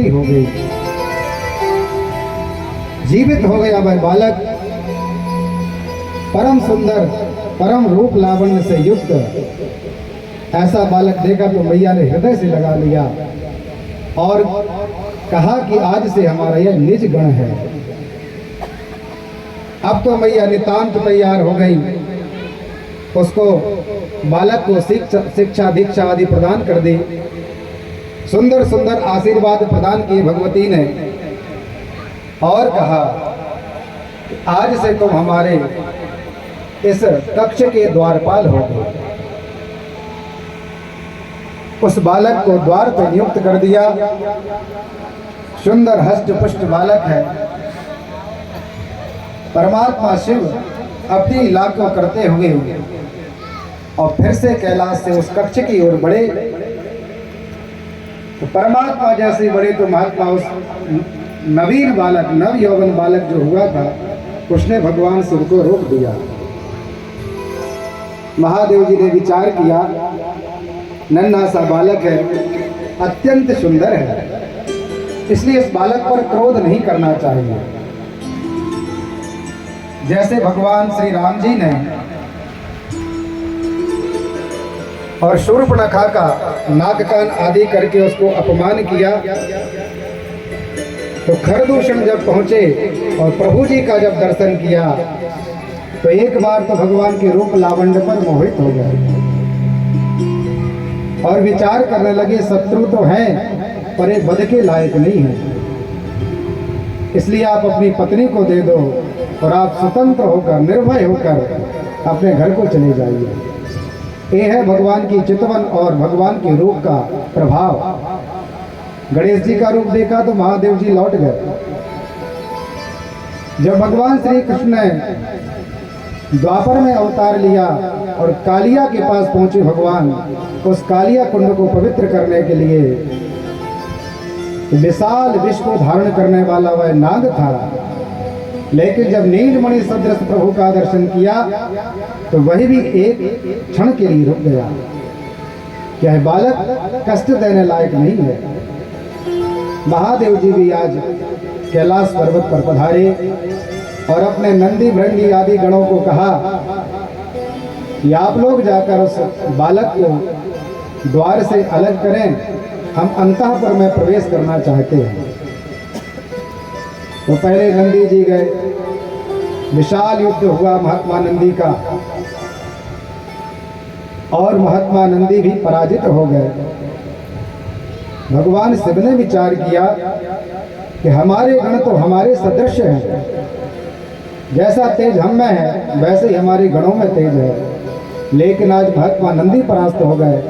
मृत्यु हो गई। जीवित हो गया वह बालक, परम सुंदर परम रूप लावण्य से युक्त। ऐसा बालक देखा तो मैया ने हृदय से लगा लिया और कहा कि आज से हमारा यह निज गण है। अब तो मैया नितांत तैयार हो गई, उसको बालक को शिक्षा दीक्षा आदि प्रदान कर दी। सुंदर सुंदर आशीर्वाद प्रदान किए भगवती ने और कहा आज से तुम हमारे इस कक्ष के द्वारपाल हो गए। उस बालक को द्वार पर नियुक्त कर दिया। सुंदर हष्ट पुष्ट बालक है। परमात्मा शिव अपनी लीला को करते हुए और फिर से कैलाश से उस कक्ष की ओर बढ़े। तो परमात्मा जैसे बढ़े तो महात्मा उस नवीन बालक नव यौवन बालक जो हुआ था उसने भगवान शिव को रोक दिया। महादेव जी ने विचार किया नन्हा सा बालक है, अत्यंत सुंदर है, इसलिए इस बालक पर क्रोध नहीं करना चाहिए। जैसे भगवान श्री राम जी ने और शूर्पणखा का नाक कान आदि करके उसको अपमान किया, तो खरदूषण जब पहुंचे और प्रभु जी का जब दर्शन किया तो एक बार तो भगवान के रूप लावण्य पर मोहित हो गए और विचार करने लगे शत्रु तो हैं पर ये वध के लायक नहीं है, इसलिए आप अपनी पत्नी को दे दो और आप स्वतंत्र होकर निर्भय होकर अपने घर को चले जाइए। ये है भगवान की चितवन और भगवान के रूप का प्रभाव। गणेश जी का रूप देखा तो महादेव जी लौट गए। जब भगवान श्री कृष्ण ने द्वापर में अवतार लिया और कालिया के पास पहुंचे भगवान, उस कालिया कुंड को पवित्र करने के लिए विशाल विश्व को धारण करने वाला वह नाग था, लेकिन जब नीलमणि सदृश प्रभु का दर्शन किया तो वही भी एक क्षण के लिए रुक गया। यह बालक कष्ट देने लायक नहीं है। महादेव जी भी आज कैलाश पर्वत पर पधारे और अपने नंदी भृंगी आदि गणों को कहा कि आप लोग जाकर उस बालक को द्वार से अलग करें, हम अंतःपुर में प्रवेश करना चाहते हैं। तो पहले नंदी जी गए, विशाल युद्ध हुआ महात्मा नंदी का और महात्मा नंदी भी पराजित हो गए। भगवान शिव ने विचार किया कि हमारे गण तो हमारे सदृश हैं, जैसा तेज हम में है वैसे ही हमारे गणों में तेज है, लेकिन आज महात्मा नंदी परास्त हो गए।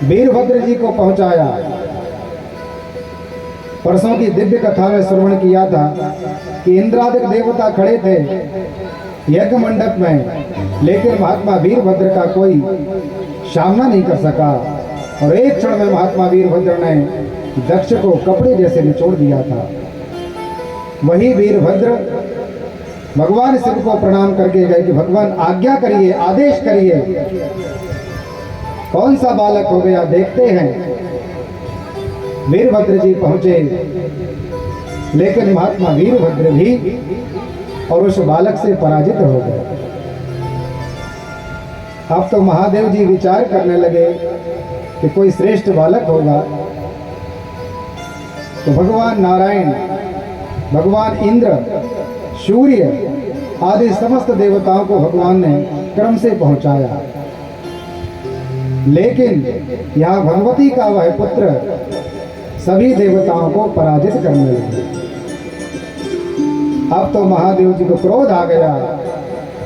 वीरभद्र जी को पहुंचाया। परसों की दिव्य कथा में श्रवण किया था कि इंद्रादिक देवता खड़े थे यज्ञ मंडप में, लेकिन महात्मा वीरभद्र का कोई सामना नहीं कर सका और एक क्षण में महात्मा वीरभद्र ने दक्ष को कपड़े जैसे निचोड़ दिया था। वही वीरभद्र भगवान शिव को प्रणाम करके गए कि भगवान आज्ञा करिए, आदेश करिए, कौन सा बालक हो गया देखते हैं। वीरभद्र जी पहुंचे, लेकिन महात्मा वीरभद्र भी और उस बालक से पराजित हो गए। अब तो महादेव जी विचार करने लगे कि कोई श्रेष्ठ बालक होगा। तो भगवान नारायण, भगवान इंद्र, सूर्य आदि समस्त देवताओं को भगवान ने क्रम से पहुंचाया, लेकिन यहाँ भगवती का वह पुत्र सभी देवताओं को पराजित करने लगे। अब तो महादेव जी को क्रोध आ गया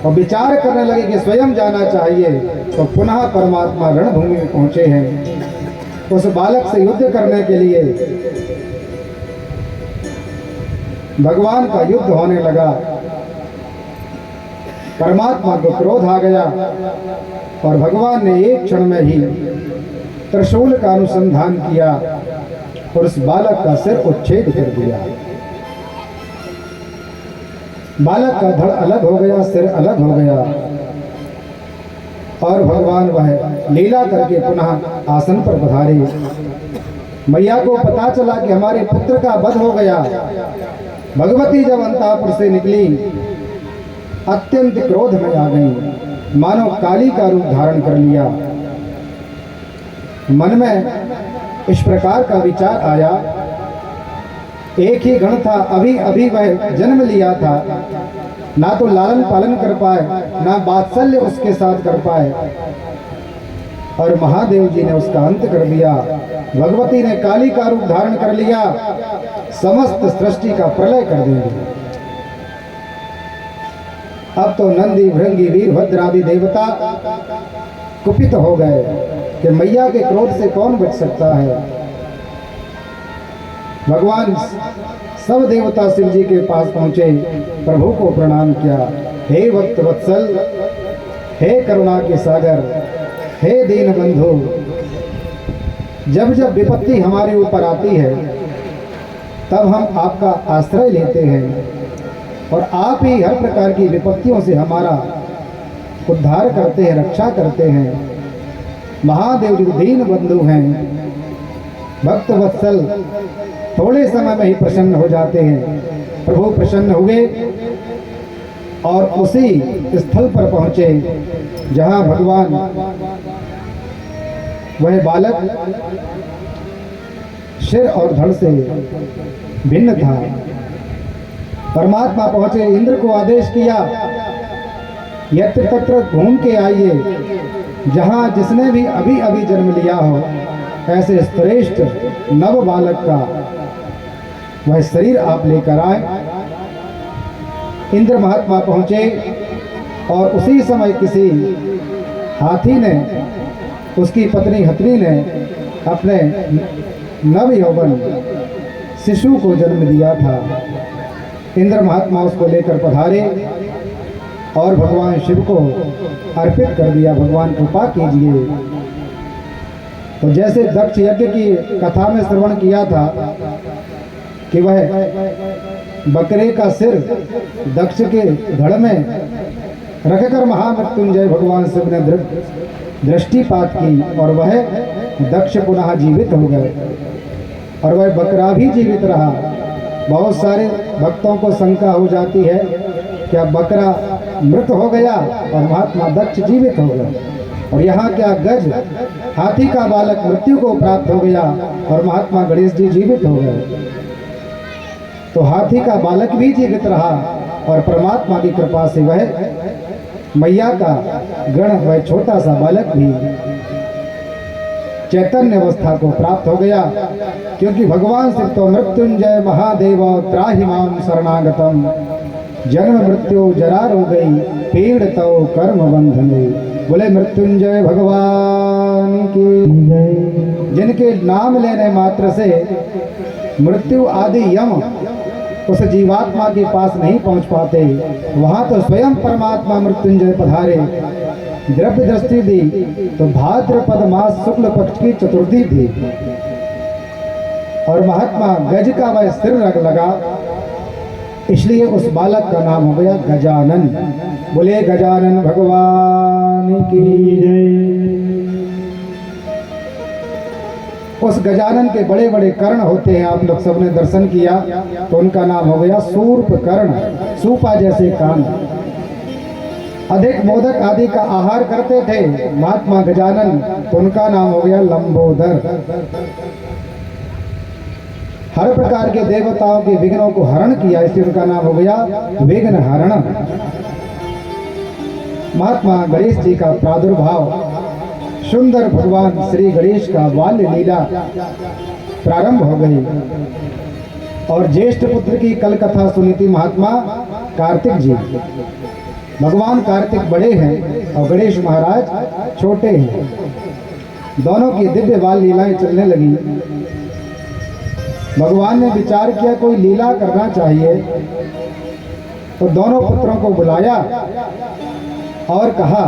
और विचार करने लगे कि स्वयं जाना चाहिए। तो पुनः परमात्मा रणभूमि में पहुंचे हैं उस बालक से युद्ध करने के लिए। भगवान का युद्ध होने लगा। परमात्मा को क्रोध आ गया और भगवान ने एक क्षण में ही त्रिशूल का अनुसंधान किया और उस बालक का सिर उच्छेद कर दिया। बालक का धड़ अलग हो गया, सिर अलग हो गया और भगवान वह लीला करके पुनः आसन पर पधारे मैया को पता चला कि हमारे पुत्र का वध हो गया। भगवती जब अंतःपुर से निकली, अत्यंत क्रोध में आ गई, मानो काली का रूप धारण कर लिया। मन में इस प्रकार का विचार आया, एक ही गण था, अभी अभी वह जन्म लिया था, ना तो लालन पालन कर पाए, ना वात्सल्य उसके साथ कर पाए, और महादेव जी ने उसका अंत कर दिया। भगवती ने काली का रूप धारण कर लिया, समस्त सृष्टि का प्रलय कर देंगे। अब तो नंदी, भृंगी, वीरभद्र आदि देवता कुपित हो गए कि मैया के क्रोध से कौन बच सकता है। भगवान सब देवता शिव जी के पास पहुंचे, प्रभु को प्रणाम किया। हे भक्त वत्सल, हे करुणा के सागर, हे दीन बंधु, जब जब विपत्ति हमारे ऊपर आती है तब हम आपका आश्रय लेते हैं और आप ही हर प्रकार की विपत्तियों से हमारा उद्धार करते हैं, रक्षा करते हैं। महादेव जो दीन बंधु हैं, भक्त वत्सल, थोड़े समय में ही प्रसन्न हो जाते हैं। प्रभु प्रसन्न हुए और उसी स्थल पर पहुंचे जहां भगवान वह बालक सिर और धड़ से भिन्न था। परमात्मा पहुंचे, इंद्र को आदेश किया, यत्र तत्र घूम के आइए, जहां जिसने भी अभी अभी जन्म लिया हो ऐसे श्रेष्ठ नव बालक का वह शरीर आप लेकर आए। इंद्र महात्मा पहुंचे और उसी समय किसी हाथी ने, उसकी पत्नी हथनी ने अपने नव यौवन शिशु को जन्म दिया था। इंद्र महात्मा उसको लेकर पधारे और भगवान शिव को अर्पित कर दिया। भगवान कृपा कीजिए। तो जैसे दक्ष यज्ञ की कथा में श्रवण किया था कि वह बकरे का सिर दक्ष के धड़ में रखकर महामृत्युंजय भगवान शिव ने दृष्टिपात की और वह दक्ष पुनः जीवित हो गए और वह बकरा भी जीवित रहा। बहुत सारे भक्तों को शंका हो जाती है क्या बकरा मृत हो गया और महात्मा दक्ष जीवित हो गए, और यहाँ क्या गज हाथी का बालक मृत्यु को प्राप्त हो गया और महात्मा गणेश जी जीवित हो गए। तो हाथी का बालक भी जीवित रहा और परमात्मा की कृपा से वह मैया का गण, वह छोटा सा बालक भी चैतन्य अवस्था को प्राप्त हो गया, क्योंकि भगवान शिव तो मृत्युंजय महादेव त्राहि माम शरणागतम, जन्म मृत्यु जरा रो गई पीड़ तो कर्म बंधन गई। बोले मृत्युंजय भगवान की जय। जिनके नाम लेने मात्र से मृत्यु आदि यम उस जीवात्मा के पास नहीं पहुंच पाते, वहां तो स्वयं परमात्मा मृत्युंजय पधारे। द्रव्य दृष्टि दी तो भाद्रपद मास शुक्ल पक्ष की चतुर्थी थी और महात्मा गज का वह सिर रग लगा, इसलिए उस बालक का नाम हो गया गजानन। बोले गजानन भगवान की जय। उस गजानन के बड़े बड़े कर्ण होते हैं, आप लोग सबने दर्शन किया, तो उनका नाम हो गया सूर्प कर्ण, सूपा जैसे कान। अधिक मोदक आदि का आहार करते थे महात्मा गजानन, तो उनका नाम हो गया लंबोदर। हर प्रकार के देवताओं के विघ्नों को हरण किया, इसलिए उनका नाम हो गया विघ्न हरण। महात्मा गणेश जी का प्रादुर्भाव, सुंदर भगवान श्री गणेश का बाल्य लीला प्रारंभ हो गई और ज्येष्ठ पुत्र की कल कथा सुनी थी महात्मा कार्तिक जी। भगवान कार्तिक बड़े हैं और गणेश महाराज छोटे हैं, दोनों की दिव्य बाल लीलाएं चलने लगी। भगवान ने विचार किया कोई लीला करना चाहिए, तो दोनों पुत्रों को बुलाया और कहा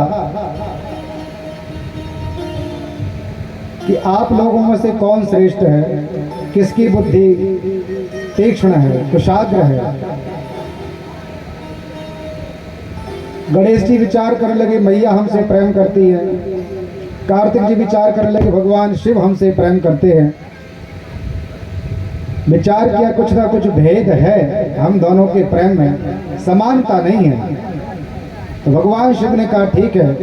कि आप लोगों में से कौन श्रेष्ठ है, किसकी बुद्धि तीक्ष्ण है, कुशाग्र है। गणेश जी विचार करने लगे मैया हमसे प्रेम करती है, कार्तिक जी विचार करने लगे भगवान शिव हमसे प्रेम करते हैं, विचार किया कुछ ना कुछ भेद है, हम दोनों के प्रेम में समानता नहीं है। तो भगवान शिव ने कहा ठीक है,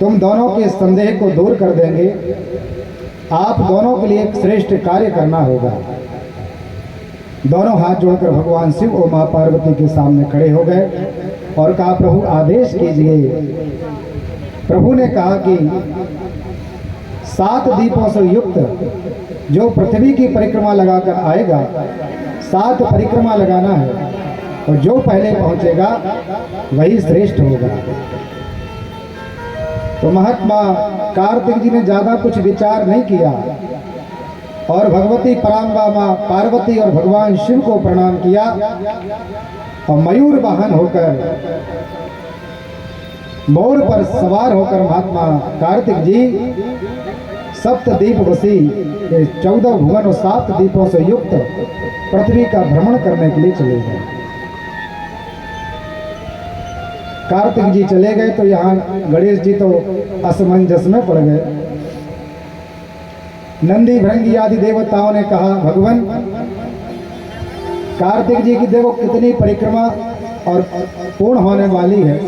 तुम दोनों के संदेह को दूर कर देंगे, आप दोनों के लिए एक श्रेष्ठ कार्य करना होगा। दोनों हाथ जोड़कर भगवान शिव और मां पार्वती के सामने खड़े हो गए और कहा प्रभु आदेश कीजिए। प्रभु ने कहा कि 7 दीपों से युक्त जो पृथ्वी की परिक्रमा लगाकर आएगा, 7 परिक्रमा लगाना है और जो पहले पहुंचेगा वही श्रेष्ठ होगा। तो महात्मा कार्तिक जी ने ज्यादा कुछ विचार नहीं किया और भगवती पराम्बा मां पार्वती और भगवान शिव को प्रणाम किया और मयूर वाहन होकर, मोर पर सवार होकर महात्मा कार्तिक जी सप्तदीप वसी 14 भुवन और 7 दीपों से युक्त पृथ्वी का भ्रमण करने के लिए चले गए। कार्तिक जी चले गए तो यहाँ गणेश जी तो असमंजस में पड़ गए। नंदी भृंगी आदि देवताओं ने कहा भगवान कार्तिक जी की देखो कितनी परिक्रमा और पूर्ण होने वाली है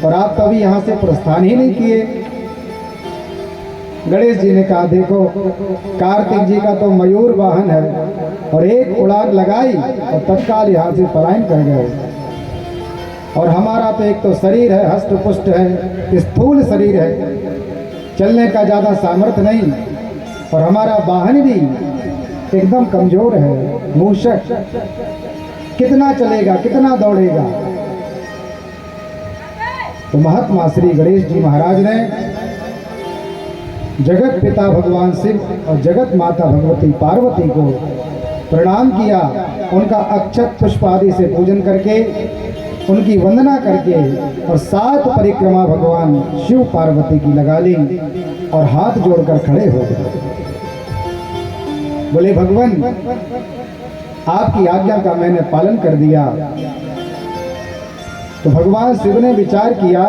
और आप कभी यहाँ से प्रस्थान ही नहीं किए। गणेश जी ने कहा देखो कार्तिक जी का तो मयूर वाहन है और एक उड़ान लगाई और तत्काल यहाँ से पलायन कर गए, और हमारा तो एक तो शरीर है हष्ट पुष्ट है, स्थूल शरीर है, चलने का ज़्यादा सामर्थ्य नहीं, और हमारा वाहन भी एकदम कमजोर है, मूषक, कितना चलेगा कितना दौड़ेगा। तो महात्मा श्री गणेश जी महाराज ने जगत पिता भगवान शिव और जगत माता भगवती पार्वती को प्रणाम किया, उनका अक्षत पुष्प आदि से पूजन करके उनकी वंदना करके और 7 परिक्रमा भगवान शिव पार्वती की लगा ली और हाथ जोड़कर खड़े हो गए। बोले भगवान आपकी आज्ञा का मैंने पालन कर दिया। तो भगवान शिव ने विचार किया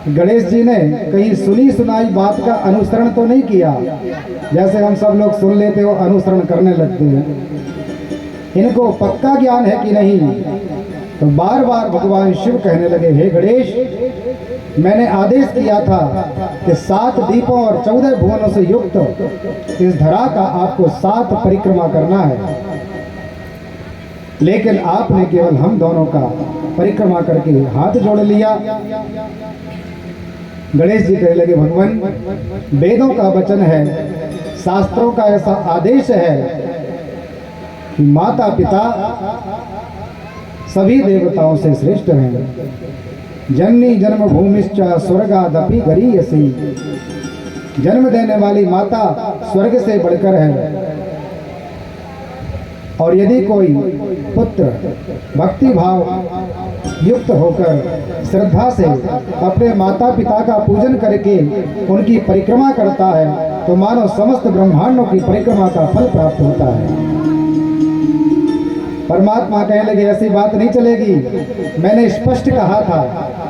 गणेश जी ने कहीं सुनी सुनाई बात का अनुसरण तो नहीं किया, जैसे हम सब लोग सुन लेते हो अनुसरण करने लगते हैं। इनको पक्का ज्ञान है कि नहीं? तो बार बार भगवान शिव कहने लगे हे गणेश मैंने आदेश किया था कि 7 दीपों और 14 भुवनों से युक्त इस धरा का आपको 7 परिक्रमा करना है, लेकिन आपने केवल हम दोनों का परिक्रमा करके हाथ जोड़ लिया। गणेश जी कहने लगे भगवान वेदों का वचन है, शास्त्रों का ऐसा आदेश है कि माता पिता सभी देवताओं से श्रेष्ठ हैं। जननी जन्मभूमिश्च स्वर्गादपि गरीयसी, जन्म देने वाली माता स्वर्ग से बढ़कर है, और यदि कोई पुत्र भक्ति भाव युक्त होकर श्रद्धा से अपने माता पिता का पूजन करके उनकी परिक्रमा करता है तो मानो समस्त ब्रह्मांडों की परिक्रमा का फल प्राप्त होता है। परमात्मा कहने लगे ऐसी बात नहीं चलेगी, मैंने स्पष्ट कहा था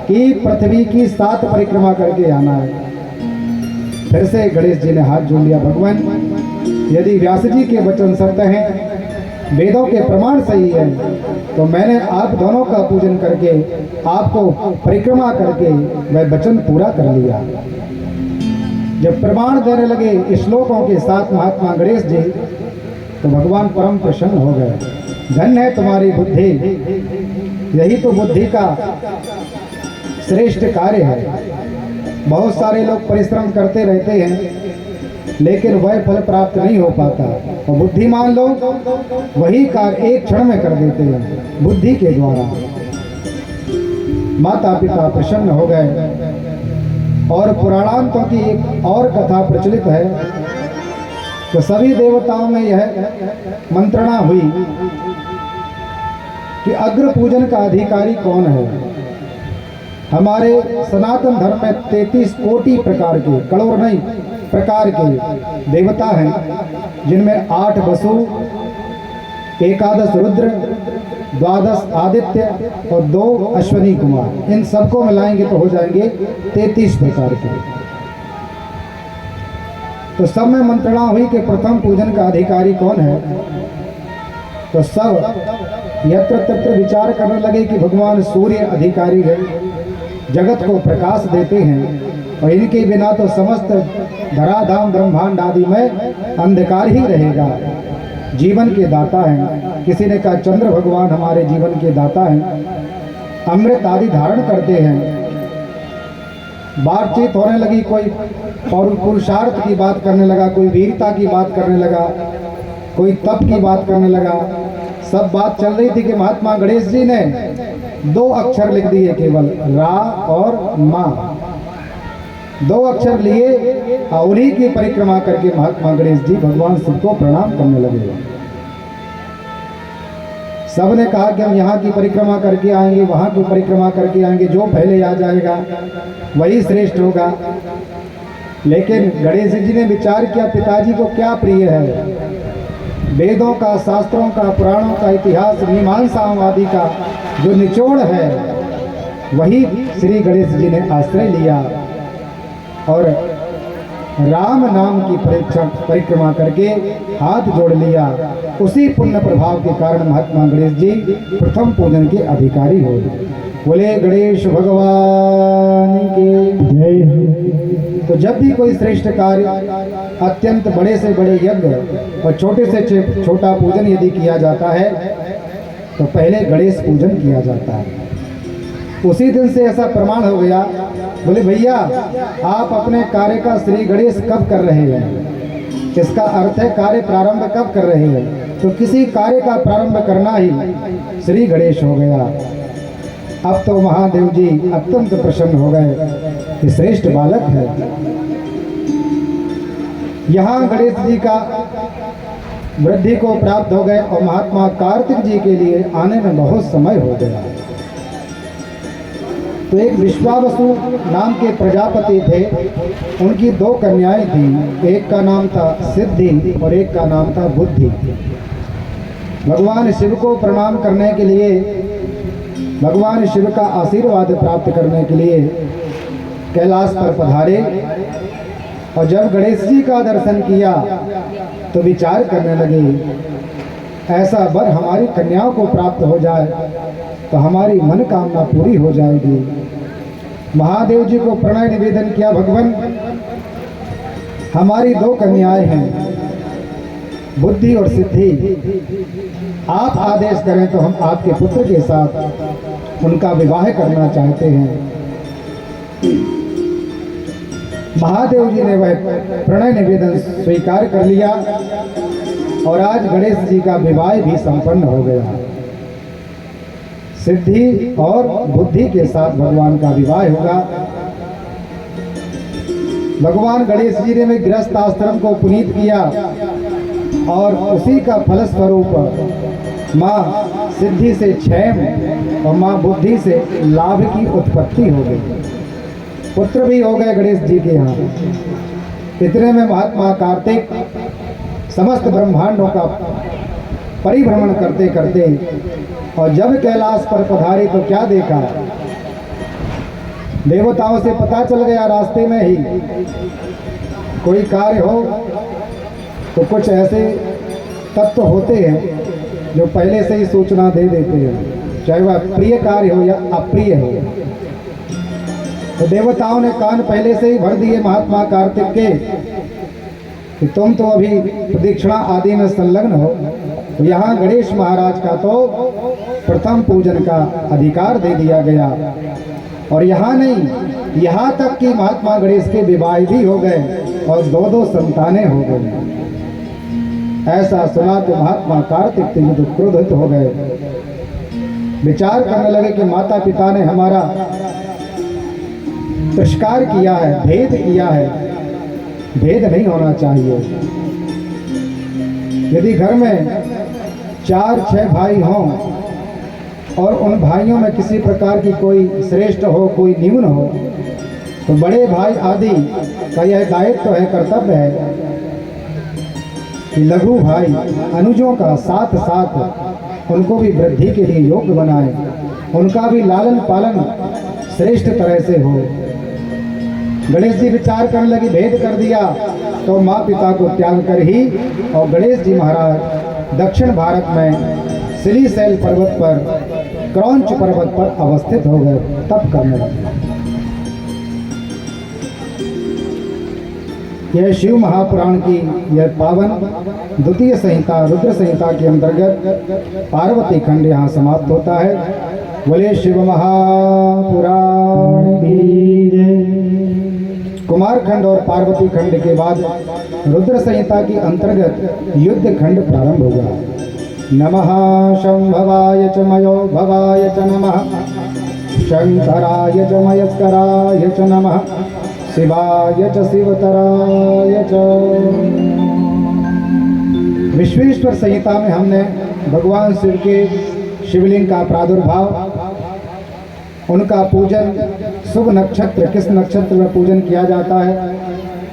कि पृथ्वी की 7 परिक्रमा करके आना है। फिर से गणेश जी ने हाथ जोड़ लिया, भगवान यदि व्यास जी के वचन सत्य हैं, वेदों के प्रमाण सही है, तो मैंने आप दोनों का पूजन करके आपको परिक्रमा करके वह वचन पूरा कर लिया। जब प्रमाण देने लगे श्लोकों के साथ महात्मा गणेश जी तो भगवान परम प्रसन्न हो गए। धन्य है तुम्हारी बुद्धि, यही तो बुद्धि का श्रेष्ठ कार्य है। बहुत सारे लोग परिश्रम करते रहते हैं लेकिन वह फल प्राप्त नहीं हो पाता, और बुद्धिमान लोग वही कार्य एक क्षण में कर देते हैं बुद्धि के द्वारा। माता पिता प्रसन्न हो गए, और पुराणांतों की एक और कथा प्रचलित है तो सभी देवताओं में यह मंत्रणा हुई कि अग्र पूजन का अधिकारी कौन है। हमारे सनातन धर्म में 33 कोटि प्रकार के, करोड़ नहीं, प्रकार के देवता हैं, जिनमें 8 वसु, 11 रुद्र, 12 आदित्य और 2 अश्वनी कुमार। इन सबको मिलाएंगे तो हो जाएंगे 33 प्रकार के। तो सब में मंत्रणा हुई कि प्रथम पूजन का अधिकारी कौन है। तो सब यत्र तत्र विचार करने लगे कि भगवान सूर्य अधिकारी है, जगत को प्रकाश देते हैं और इनके बिना तो समस्त धराधाम ब्रह्मांड आदि में अंधकार ही रहेगा। जीवन के दाता हैं। किसी ने कहा चंद्र भगवान हमारे जीवन के दाता हैं, अमृत आदि धारण करते हैं। बातचीत होने लगी, कोई पुरुषार्थ की बात करने लगा, कोई वीरता की बात करने लगा, कोई तप की बात करने लगा। सब बात चल रही थी कि महात्मा गणेश जी ने 2 अक्षर लिख दिए, केवल रा और मा, 2 अक्षर लिए और उन्हीं की परिक्रमा करके महात्मा गणेश जी भगवान शिव को प्रणाम करने लगे। सबने कहा कि हम यहाँ की परिक्रमा करके आएंगे, वहाँ की परिक्रमा करके आएंगे, जो पहले आ जाएगा वही श्रेष्ठ होगा। लेकिन गणेश जी ने विचार किया पिताजी को क्या प्रिय है, वेदों का, शास्त्रों का, पुराणों का, इतिहास, मीमांसावादी का जो निचोड़ है वही श्री गणेश जी ने आश्रय लिया और राम नाम की परिक्रमा करके हाथ जोड़ लिया। उसी पुण्य प्रभाव के कारण महात्मा गणेश जी प्रथम पूजन के अधिकारी हो। बोले गणेश भगवान के जय। तो जब भी कोई श्रेष्ठ कार्य, अत्यंत बड़े से बड़े यज्ञ और छोटे से छोटा पूजन यदि किया जाता है तो पहले गणेश पूजन किया जाता है। उसी दिन से ऐसा प्रमाण हो गया। बोले भैया आप अपने कार्य का श्री गणेश कब कर रहे हैं, इसका अर्थ है कार्य प्रारंभ कब कर रहे हैं। तो किसी कार्य का प्रारंभ करना ही श्री गणेश हो गया। अब तो महादेव जी अत्यंत प्रसन्न हो गए कि श्रेष्ठ बालक है। यहाँ गणेश जी का वृद्धि को प्राप्त हो गए और महात्मा कार्तिक जी के लिए आने में बहुत समय हो गया। तो एक विश्वावसु नाम के प्रजापति थे, उनकी 2 कन्याएं थीं, एक का नाम था सिद्धि और एक का नाम था बुद्धि। भगवान शिव को प्रणाम करने के लिए, भगवान शिव का आशीर्वाद प्राप्त करने के लिए कैलाश पर पधारे और जब गणेश जी का दर्शन किया तो विचार करने लगे ऐसा वर हमारी कन्याओं को प्राप्त हो जाए तो हमारी मनोकामना पूरी हो जाएगी। महादेव जी को प्रणय निवेदन किया, भगवान हमारी 2 कन्याएं हैं, बुद्धि और सिद्धि, आप आदेश करें तो हम आपके पुत्र के साथ उनका विवाह करना चाहते हैं। महादेव जी ने वह प्रणय निवेदन स्वीकार कर लिया और आज गणेश जी का विवाह भी संपन्न हो गया। सिद्धि और बुद्धि के साथ भगवान का विवाह होगा। भगवान गणेश जी ने गृहस्थ आश्रम को पुनीत किया और उसी का फलस्वरूप माँ सिद्धि से क्षेम और माँ बुद्धि से लाभ की उत्पत्ति हो गई। पुत्र भी हो गए गणेश जी के यहाँ। इतने में महात्मा कार्तिक समस्त ब्रह्मांडों का परिभ्रमण करते करते और जब कैलाश पर पधारे तो क्या देखा, देवताओं से पता चल गया रास्ते में ही कोई कार्य हो तो कुछ ऐसे तत्व होते हैं जो पहले से ही सूचना दे देते हैं, चाहे वह प्रिय कार्य हो या अप्रिय हो। तो देवताओं ने कान पहले से ही भर दिए महात्मा कार्तिक के कि तुम तो अभी प्रदक्षिणा आदि में संलग्न हो। तो यहाँ गणेश महाराज का तो प्रथम पूजन का अधिकार दे दिया गया और यहाँ नहीं, यहाँ तक कि महात्मा गणेश के विवाह भी हो गए और 2-2 संतानें हो गई। ऐसा सुना तो महात्मा कार्तिक तो क्रोधित हो गए, विचार करने लगे कि माता पिता ने हमारा तिरस्कार किया है, भेद किया है, भेद नहीं होना चाहिए। यदि घर में 4-6 भाई हों और उन भाइयों में किसी प्रकार की कोई श्रेष्ठ हो कोई निम्न हो तो बड़े भाई आदि का यह दायित्व है, कर्तव्य है कि लघु भाई अनुजों का साथ साथ उनको भी वृद्धि के लिए योग्य बनाए, उनका भी लालन पालन श्रेष्ठ तरह से हो। गणेश जी विचार करने लगे, भेद कर दिया तो माँ पिता को त्याग कर ही और गणेश जी महाराज दक्षिण भारत में सिलीशैल पर्वत पर क्रौंच पर्वत पर अवस्थित हो गए, तप करने लगे। यह शिव महापुराण की यह पावन द्वितीय संहिता रुद्र संहिता के अंतर्गत पार्वती खंड यहाँ समाप्त होता है। बोले शिव महापुराण की जय। कुमार खंड और पार्वती खंड के बाद रुद्र संहिता के अंतर्गत युद्ध खंड प्रारंभ होगा। नमः शंभवाय च मयो भवाय च नमः शंकराय च मयस्कराय च नमः शिवाय च शिवतराय च। विश्वेश्वर संहिता में हमने भगवान शिव के शिवलिंग का प्रादुर्भाव, उनका पूजन, शुभ नक्षत्र किस नक्षत्र में पूजन किया जाता है,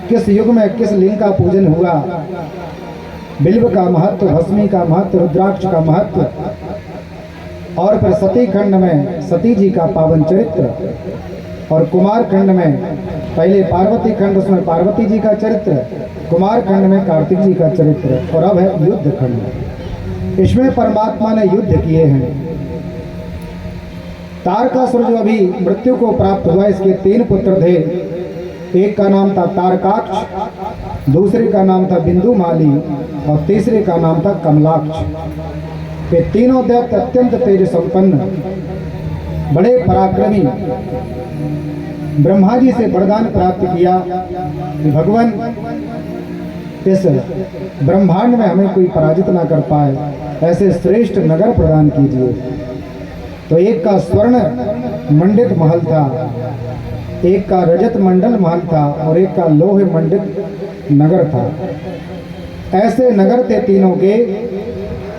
किस युग में किस लिंग का पूजन हुआ, बिल्व का महत्व, भस्मी का महत्व, रुद्राक्ष का महत्व, और फिर सती खंड में सती जी का पावन चरित्र, और कुमार खंड में पहले पार्वती खंड उसमें पार्वती जी का चरित्र, कुमार खंड में कार्तिक जी का चरित्र, और अब है युद्ध खंड। इसमें परमात्मा ने युद्ध किए हैं। तारकासुर जो अभी मृत्यु को प्राप्त हुआ, इसके 3 पुत्र थे। एक का नाम था तारकाक्ष, दूसरे का नाम था बिंदुमाली और तीसरे का नाम था कमलाक्ष। ये तीनों दैत्य अत्यंत तेज संपन्न, बड़े पराक्रमी, ब्रह्मा जी से वरदान प्राप्त किया कि भगवान इस ब्रह्मांड में हमें कोई पराजित ना कर पाए, ऐसे श्रेष्ठ नगर प्रदान कीजिए। तो एक का स्वर्ण मंडित महल था, एक का रजत मंडल महल था और एक का लोहे मंडित नगर था। ऐसे नगर थे तीनों के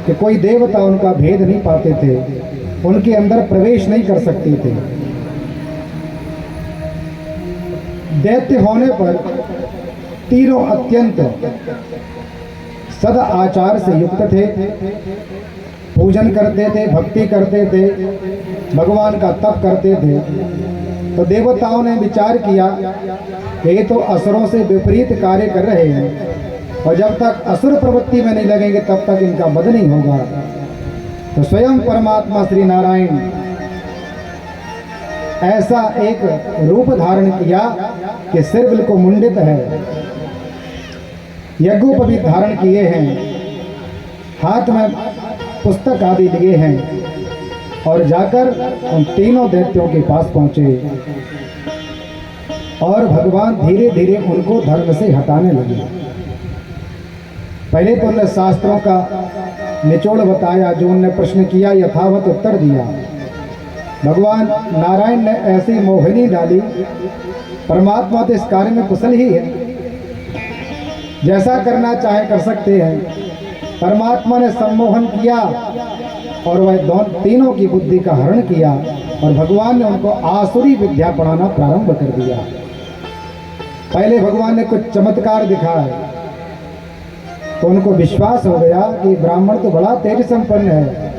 कि कोई देवता उनका भेद नहीं पाते थे, उनके अंदर प्रवेश नहीं कर सकते थे। दैत्य होने पर तीनों अत्यंत सद आचार से युक्त थे, पूजन करते थे, भक्ति करते थे, भगवान का तप करते थे। तो देवताओं ने विचार किया कि ये तो असुरों से विपरीत कार्य कर रहे हैं और जब तक असुर प्रवृत्ति में नहीं लगेंगे तब तक इनका वध नहीं होगा। तो स्वयं परमात्मा श्री नारायण ऐसा एक रूप धारण किया कि सिर बिल्कुल मुंडित है, यज्ञोपवीत धारण किए हैं, हाथ में पुस्तक आदि लिए हैं और जाकर उन तीनों दैत्यों के पास पहुंचे और भगवान धीरे धीरे उनको धर्म से हटाने लगे। पहले तो उन्होंने शास्त्रों का निचोड़ बताया, जो उन्होंने प्रश्न किया यथावत उत्तर दिया। भगवान नारायण ने ऐसी मोहिनी डाली, परमात्मा तो इस कार्य में कुशल ही है, जैसा करना चाहे कर सकते हैं। परमात्मा ने सम्मोहन किया और वह तीनों की बुद्धि का हरण किया और भगवान ने उनको आसुरी विद्या पढ़ाना प्रारंभ कर दिया। पहले भगवान ने कुछ चमत्कार दिखाए तो उनको विश्वास हो गया कि ब्राह्मण तो बड़ा तेज संपन्न है,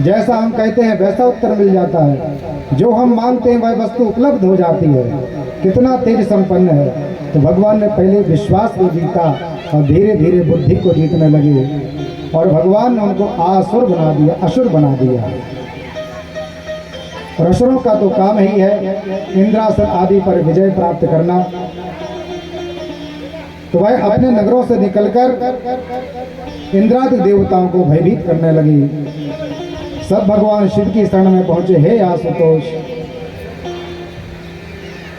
जैसा हम कहते हैं वैसा उत्तर मिल जाता है, जो हम मांगते हैं वह वस्तु उपलब्ध हो जाती है, कितना तेज संपन्न है। तो भगवान ने पहले विश्वास को जीता और धीरे धीरे बुद्धि को जीतने लगे और भगवान ने उनको आसुर बना दिया, असुर बना दिया। और असुरों का तो काम ही है इंद्रासन आदि पर विजय प्राप्त करना। तो वह अपने नगरों से निकलकर इंद्रादि देवताओं को भयभीत करने लगी। सब भगवान शिव की शरण में पहुंचे। हे आशुतोष,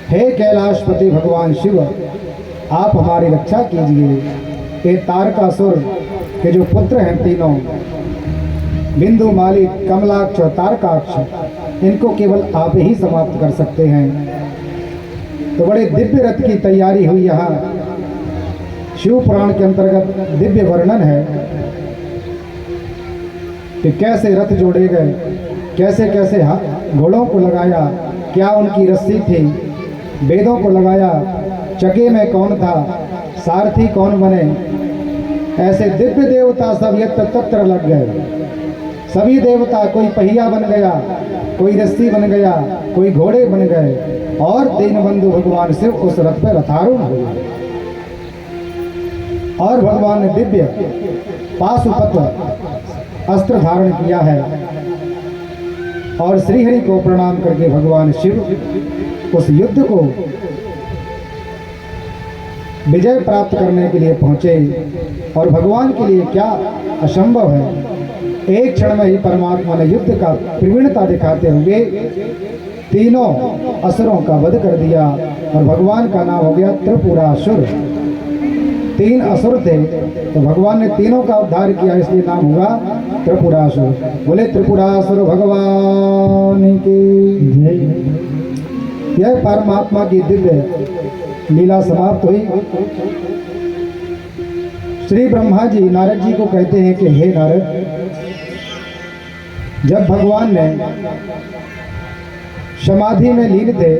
हे कैलाशपति भगवान शिव, आप हमारी रक्षा कीजिए। ये तारकासुर के जो पुत्र हैं तीनों, बिंदु, माली, कमलाक्ष और तारकाक्ष, इनको केवल आप ही समाप्त कर सकते हैं। तो बड़े दिव्य रथ की तैयारी हुई। यहाँ शिव पुराण के अंतर्गत दिव्य वर्णन है कि कैसे रथ जोड़े गए, कैसे कैसे घोड़ों को लगाया, क्या उनकी रस्सी थी, वेदों को लगाया, चके में कौन था, सारथी कौन बने। ऐसे दिव्य देवता सब यत्र तत्र लग गए। सभी देवता, कोई पहिया बन गया, कोई रस्सी बन गया, कोई घोड़े बन गए और दीनबंधु भगवान शिव उस रथ पर रथारूढ़ हुए। और भगवान ने दिव्य पाशुपत अस्त्र धारण किया है और श्रीहरि को प्रणाम करके भगवान शिव उस युद्ध को विजय प्राप्त करने के लिए पहुंचे। और भगवान के लिए क्या असंभव है, एक क्षण में ही परमात्मा ने युद्ध का प्रवीणता दिखाते हुए तीनों असुरों का वध कर दिया और भगवान का नाम हो गया त्रिपुरासुर। 3 असुर थे तो भगवान ने तीनों का उद्धार किया, इसलिए नाम हुआ त्रिपुरासुर। बोले त्रिपुरासुर भगवान की जय। यह परमात्मा की दिव्य लीला समाप्त हुई। श्री ब्रह्मा जी नारद जी को कहते हैं कि हे नारद, जब भगवान ने समाधि में लीन थे,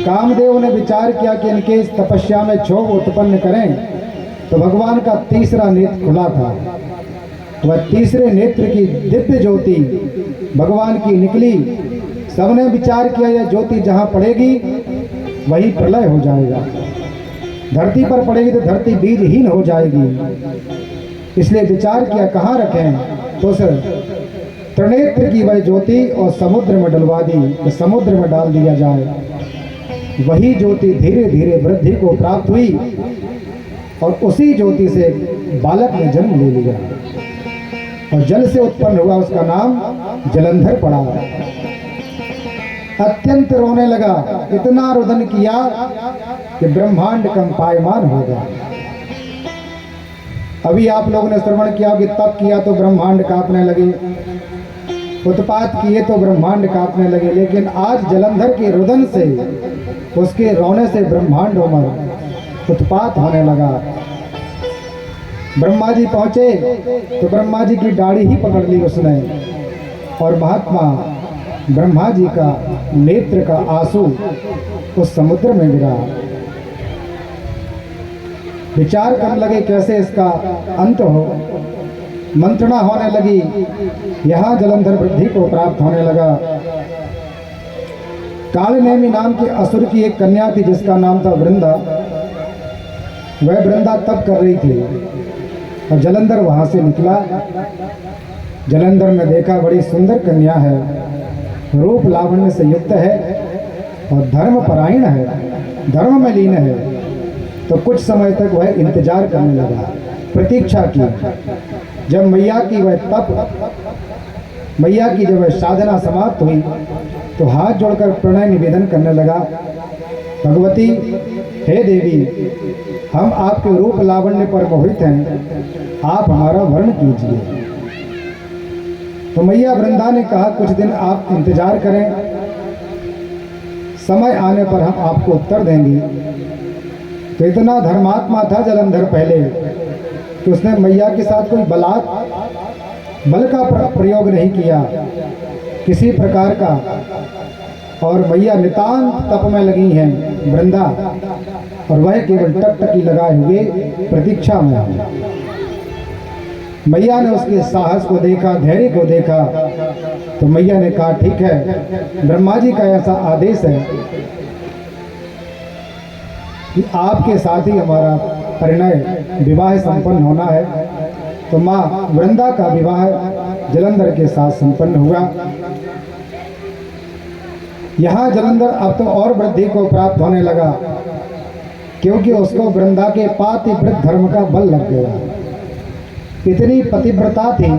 कामदेव ने विचार किया कि इनके इस तपस्या में क्षोभ उत्पन्न करें, तो भगवान का तीसरा नेत्र खुला था। वह तीसरे नेत्र की दिव्य ज्योति भगवान की निकली। सबने विचार किया यह ज्योति जहाँ पड़ेगी वही प्रलय हो जाएगा, धरती पर पड़ेगी तो धरती बीजहीन हो जाएगी। इसलिए विचार किया कहाँ रखें, तो सर त्रिनेत्र की वह ज्योति और समुद्र में डलवा दी, तो समुद्र में डाल दिया जाए। वही ज्योति धीरे धीरे वृद्धि को प्राप्त हुई और उसी ज्योति से बालक ने जन्म ले लिया और जल से उत्पन्न हुआ, उसका नाम जलंधर पड़ा। अत्यंत रोने लगा, इतना रुदन किया कि ब्रह्मांड कंपायमान हो गया। अभी आप लोगों ने श्रवण किया कि तप किया तो ब्रह्मांड कांपने लगे, उत्पात किए तो ब्रह्मांड कांपने लगे, लेकिन आज जलंधर के रुदन से, उसके रोने से ब्रह्मांड उमड़ उत्पात होने लगा। ब्रह्मा जी पहुंचे तो ब्रह्मा जी की दाढ़ी ही पकड़ ली उसने और महात्मा ब्रह्मा जी का नेत्र का आंसू उस समुद्र में गिरा। विचार करने लगे कैसे इसका अंत हो। मंत्रणा होने लगी, यहाँ जलंधर वृद्धि को प्राप्त होने लगा। कालनेमी नाम के असुर की एक कन्या थी जिसका नाम था वृंदा। वह वृंदा तप कर रही थी और जलंधर वहां से निकला। जलंधर ने देखा बड़ी सुंदर कन्या है, रूप लावण्य से युक्त है और धर्म परायण है, धर्म में लीन है। तो कुछ समय तक वह इंतजार करने लगा, प्रतीक्षा की। जब मैया की वह जब वह साधना समाप्त हुई तो हाथ जोड़कर प्रणय निवेदन करने लगा, भगवती हे देवी, हम आपके रूप लावण्य पर मोहित हैं, आप हमारा वर्ण कीजिए। तो मैया वृंदा ने कहा कुछ दिन आप इंतजार करें, समय आने पर हम आपको उत्तर देंगे। तो इतना धर्मात्मा था जलंधर पहले कि उसने मैया के साथ कोई बल का प्रयोग नहीं किया किसी प्रकार का। और मैया नितांत तप में लगी हैं वृंदा, और वह केवल टकटकी लगाए हुए प्रतीक्षा में है। मैया ने उसके साहस को देखा, धैर्य को देखा, तो मैया ने कहा ठीक है, ब्रह्मा जी का ऐसा आदेश है कि आपके साथ ही हमारा परिणय विवाह संपन्न होना है। तो माँ वृंदा का विवाह जलंधर के साथ संपन्न हुआ। यहाँ जलंधर अब तो और वृद्धि को प्राप्त होने लगा, क्योंकि उसको वृंदा के पातिव्रत धर्म का बल लग गया। इतनी पतिव्रता थी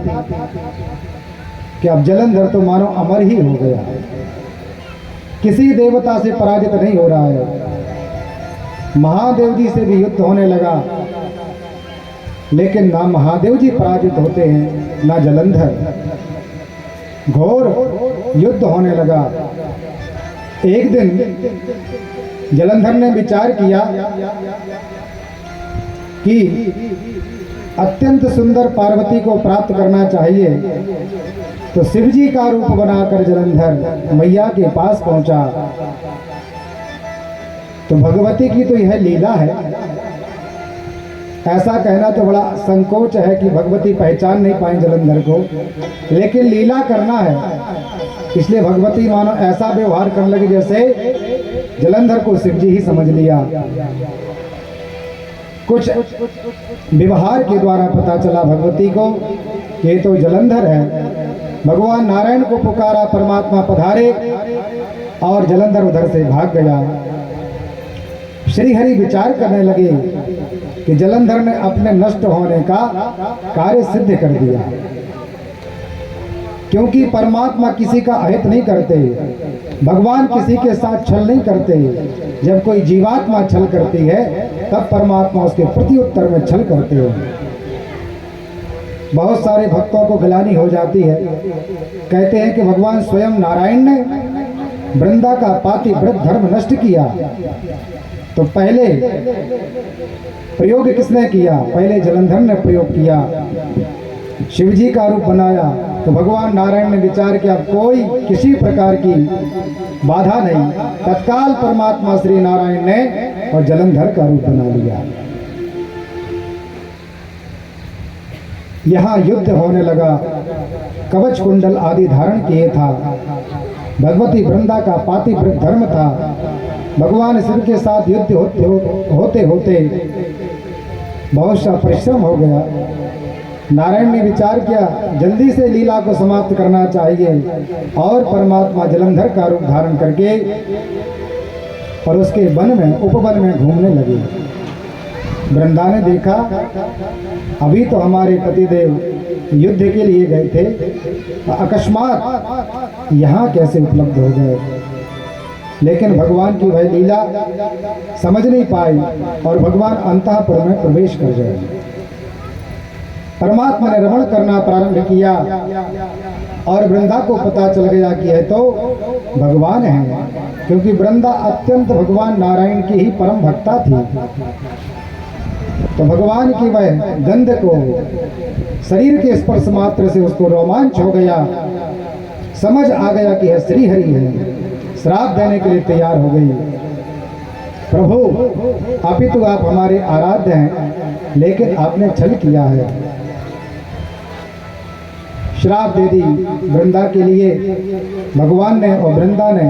कि अब जलंधर तो मानो अमर ही हो गया, किसी देवता से पराजित नहीं हो रहा है। महादेव जी से भी युद्ध होने लगा, लेकिन ना महादेव जी पराजित होते हैं ना जलंधर। घोर युद्ध होने लगा। एक दिन जलंधर ने विचार किया कि अत्यंत सुंदर पार्वती को प्राप्त करना चाहिए, तो शिव जी का रूप बनाकर जलंधर मैया के पास पहुंचा। तो भगवती की तो यह लीला है, ऐसा कहना तो बड़ा संकोच है कि भगवती पहचान नहीं पाई जलंधर को, लेकिन लीला करना है, इसलिए भगवती मानो ऐसा व्यवहार करने लगे जैसे जलंधर को शिव जी ही समझ लिया। कुछ व्यवहार के द्वारा पता चला भगवती को कि ये तो जलंधर है। भगवान नारायण को पुकारा, परमात्मा पधारे और जलंधर उधर से भाग गया। श्री हरि विचार करने लगे कि जलंधर ने अपने नष्ट होने का कार्य सिद्ध कर दिया, क्योंकि परमात्मा किसी का अहित नहीं करते, भगवान किसी के साथ छल नहीं करते। जब कोई जीवात्मा छल करती है तब परमात्मा उसके प्रति उत्तर में छल करते हैं। बहुत सारे भक्तों को गिलानी हो जाती है, कहते हैं कि भगवान स्वयं नारायण ने वृंदा का पातिव्रत धर्म नष्ट किया। तो पहले प्रयोग किसने किया? पहले जलंधर ने प्रयोग किया, शिवजी का रूप बनाया। तो भगवान नारायण ने विचार किया कोई किसी प्रकार की बाधा नहीं, तत्काल परमात्मा श्री नारायण ने और जलंधर का रूप बना लिया। यहाँ युद्ध होने लगा, कवच कुंडल आदि धारण किए था। भगवती वृंदा का पातिव्रत धर्म था। भगवान शिव के साथ युद्ध होते होते बहुत सा परिश्रम हो गया। नारायण ने विचार किया जल्दी से लीला को समाप्त करना चाहिए और परमात्मा जलंधर का रूप धारण करके और उसके वन में उपवन में घूमने लगे। वृंदा ने देखा अभी तो हमारे पतिदेव युद्ध के लिए गए थे, अकस्मात यहाँ कैसे उपलब्ध हो गए। लेकिन भगवान की वह लीला समझ नहीं पाई और भगवान अंतःपुर में प्रवेश कर गए। परमात्मा ने रमण करना प्रारंभ किया और वृंदा को पता चल गया कि यह तो भगवान है, क्योंकि वृंदा अत्यंत भगवान नारायण की ही परम भक्ता थी। तो भगवान की वह गंध को शरीर के स्पर्श मात्र से उसको रोमांच हो गया, समझ आ गया कि यह श्री हरि है। श्राप देने के लिए तैयार हो गई, प्रभु अपितु आप हमारे आराध्य हैं, लेकिन आपने छल किया है। श्राप दे दी वृंदा के लिए भगवान ने और वृंदा ने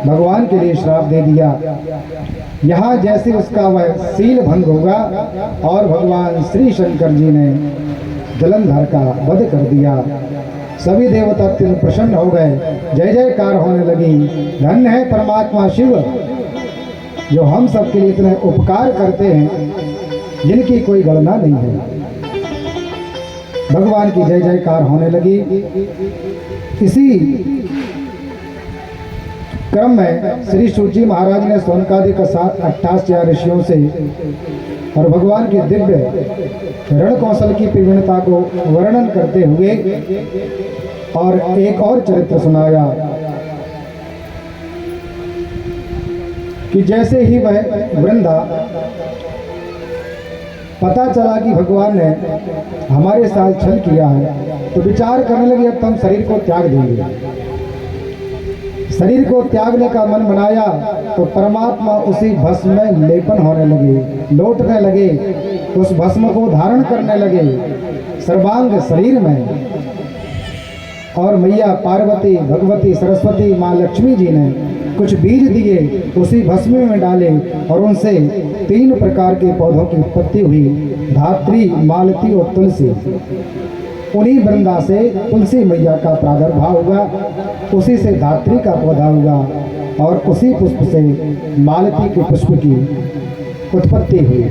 भगवान के लिए श्राप दे दिया। यहाँ जैसे उसका वह शील भंग होगा और भगवान श्री शंकर जी ने जलंधर का वध कर दिया। सभी देवता अत्यंत प्रसन्न हो गए, जय जयकार होने लगी। धन्य है परमात्मा शिव जो हम सब के लिए इतने उपकार करते हैं जिनकी कोई गणना नहीं है। भगवान की जय जयकार होने लगी। इसी क्रम में श्री सूजी महाराज ने सोनकादिक 88 ऋषियों से और भगवान की दिव्य रण कौशल की प्रवीणता को वर्णन करते हुए और एक और चरित्र सुनाया कि जैसे ही वह वृंदा पता चला कि भगवान ने हमारे साथ छल किया है तो विचार करने लगी अब तो हम शरीर को त्याग देंगे। शरीर को त्यागने का मन बनाया तो परमात्मा उसी भस्म में लेपन होने लगे, लौटने लगे, उस भस्म को धारण करने लगे सर्वांग शरीर में। और मैया पार्वती, भगवती, सरस्वती, माँ लक्ष्मी जी ने कुछ बीज दिए, उसी भस्म में डाले और उनसे 3 प्रकार के पौधों की उत्पत्ति हुई, धात्री, मालती और तुलसी। उन्हीं वृंदा से तुलसी मैया का प्रादुर्भाव हुआ, उसी से धात्री का पौधा हुआ और उसी पुष्प से मालती के पुष्प की उत्पत्ति हुई।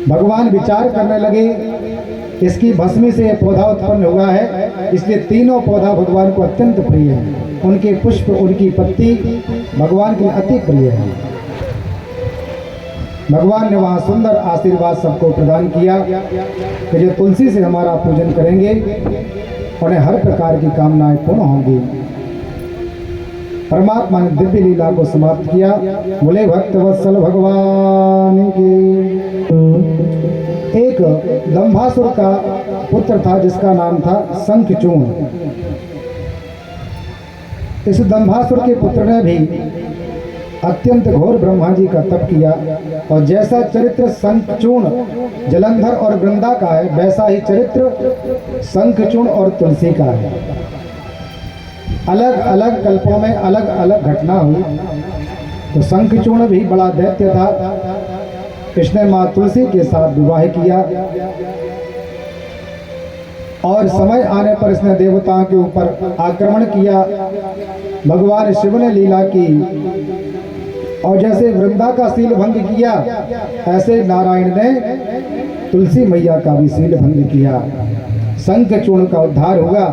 भगवान विचार करने लगे इसकी भस्मी से यह पौधा उत्पन्न हुआ है, इसलिए तीनों पौधा भगवान को अत्यंत प्रिय है। उनके पुष्प, उनकी पत्ती भगवान के अति प्रिय है। भगवान ने वहाँ सुंदर आशीर्वाद सबको प्रदान किया कि जो तुलसी से हमारा पूजन करेंगे उन्हें हर प्रकार की कामनाएं पूर्ण होंगी। परमात्मा ने दिव्य लीला को समाप्त किया। बोले भक्त वत्सल भगवान की। एक दंभासुर का पुत्र था जिसका नाम था शंखचूर्ण। इस दंभासुर के पुत्र ने भी अत्यंत घोर ब्रह्मा जी का तप किया और जैसा चरित्र शंखचूर्ण जलंधर और वृंदा का है वैसा ही चरित्र शंखचूर्ण और तुलसी का है। अलग अलग कल्पों में अलग अलग घटना हुई। तो शंखचूर्ण भी बड़ा दैत्य था इसने माँ तुलसी के साथ विवाह किया और समय आने पर इसने देवताओं के ऊपर आक्रमण किया। भगवान शिव ने लीला की और जैसे वृंदा का सील भंग किया, ऐसे नारायण ने तुलसी मैया का भी सील भंग किया। शंख चूर्ण का उद्धार हुआ।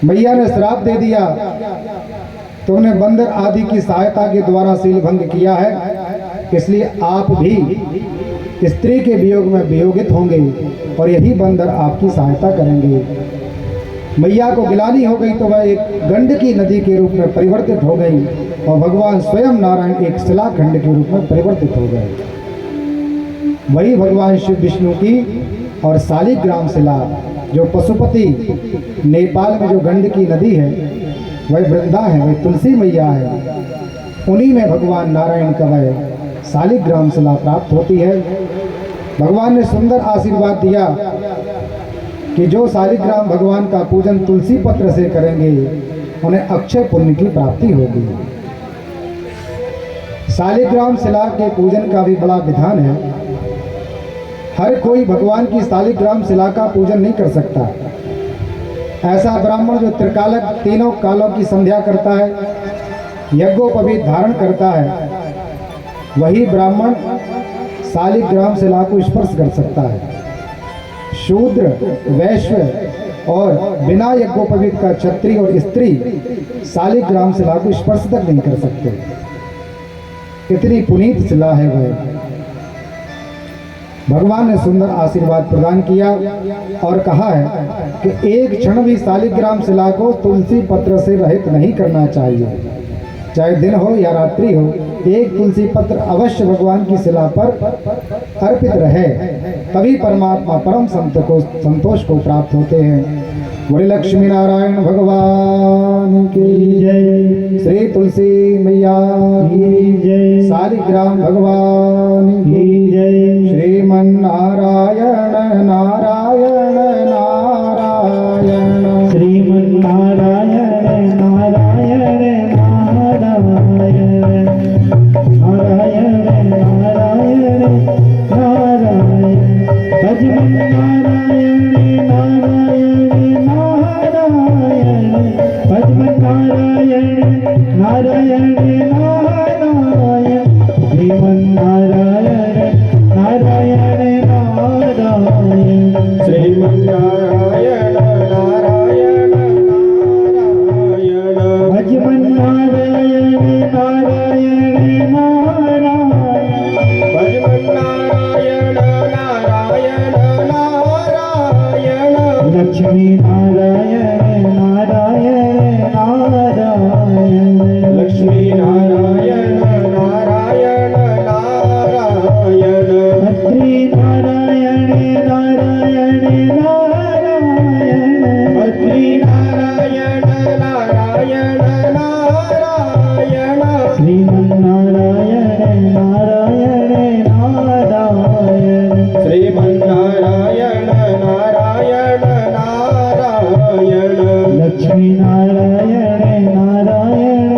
मैया ने श्राप दे दिया, तुमने बंदर आदि की सहायता के द्वारा सील भंग किया है, इसलिए आप भी स्त्री के वियोग में वियोगित होंगे और यही बंदर आपकी सहायता करेंगे। मैया को गिलानी हो गई तो वह एक गंडकी नदी के रूप में परिवर्तित हो गई और भगवान स्वयं नारायण एक शिलाखंड के रूप में परिवर्तित हो गए। वही भगवान शिव विष्णु की और शालिग्राम शिला जो पशुपति नेपाल में जो गंडकी नदी है, वह वृंदा है, वह तुलसी मैया है। उन्हीं में भगवान नारायण का वह शालिग्राम शिला प्राप्त होती है। भगवान ने सुंदर आशीर्वाद दिया कि जो शालिग्राम भगवान का पूजन तुलसी पत्र से करेंगे उन्हें अक्षय पुण्य की प्राप्ति होगी। शालिग्राम शिला के पूजन का भी बड़ा विधान है। हर कोई भगवान की शालिग्राम शिला का पूजन नहीं कर सकता। ऐसा ब्राह्मण जो त्रिकालक तीनों कालों की संध्या करता है, यज्ञोपवीत धारण करता है, वही ब्राह्मण शालिग्राम शिला को स्पर्श कर सकता है। शूद्र, वैश्य और बिना यज्ञोपवीत का क्षत्रिय और स्त्री शालिग्राम शिला को स्पर्श तक नहीं कर सकते। कितनी पुनीत शिला है वह। भगवान ने सुंदर आशीर्वाद प्रदान किया और कहा है कि एक क्षण भी शालिग्राम शिला को तुलसी पत्र से रहित नहीं करना चाहिए। चाहे दिन हो या रात्रि हो, एक तुलसी पत्र अवश्य भगवान की शिला पर अर्पित रहे, तभी परमात्मा परम संतोष को प्राप्त होते हैं। बोले लक्ष्मी नारायण भगवान की जय, श्री तुलसी मैया की जय, शालिग्राम भगवान की जय। श्रीमन नारायण नारायण नारायण, श्रीमन नारायण नारायण नारायण, नारायण नारायण नारायण, भजमन नारायण नारायण नारायण, भजमन नारायण नारायण नारायण, श्रीमन नारायण नारायण नारायण, श्रीमन नारायण नारायण नारायण, भजमन नारायण नारायण नारायण, भजमन नारायण नारायण नारायण, लक्ष्मी नारायण नारायण नारायण, लक्ष्मी नारायण नारायण नारायण, भद्री नारायण नारायण नारायण, भद्री नारायण नारायण नारायण, श्रीमन नारायण नारायण नारायण, श्रीमन नारायण नारायण नारायण, लक्ष्मी नारायण नारायण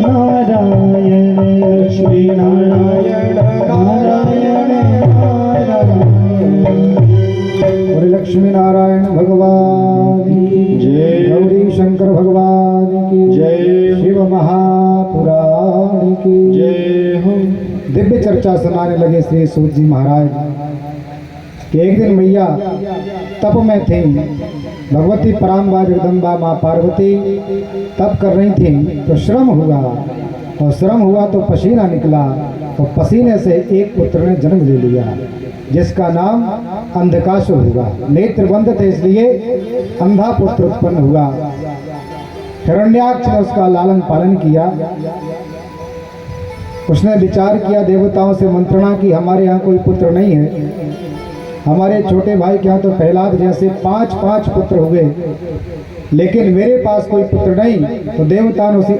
नारायण, लक्ष्मी नारायण नारायण नारायण। बोले लक्ष्मी नारायण भगवान की जय। गौरी शंकर भगवान की जय। शिव महापुराण की जय हो। दिव्य चर्चा सुनाने लगे श्री सूत जी महाराज कि एक दिन मैया तप में थी। भगवती पराम्बा जगदम्बा माँ पार्वती तप कर रही थी तो श्रम हुआ और श्रम हुआ तो पसीना निकला और पसीने से एक पुत्र ने जन्म ले लिया जिसका नाम अंधकासुर हुआ। नेत्र बंद थे इसलिए अंधा पुत्र उत्पन्न हुआ। हिरण्याक्ष ने उसका लालन पालन किया। उसने विचार किया, देवताओं से मंत्रणा की, हमारे यहाँ कोई पुत्र नहीं है। हमारे छोटे भाई के यहाँ तो प्रहलाद जैसे 5 पुत्र हुए, लेकिन मेरे पास कोई पुत्र नहीं। तो देवताओं ने उसी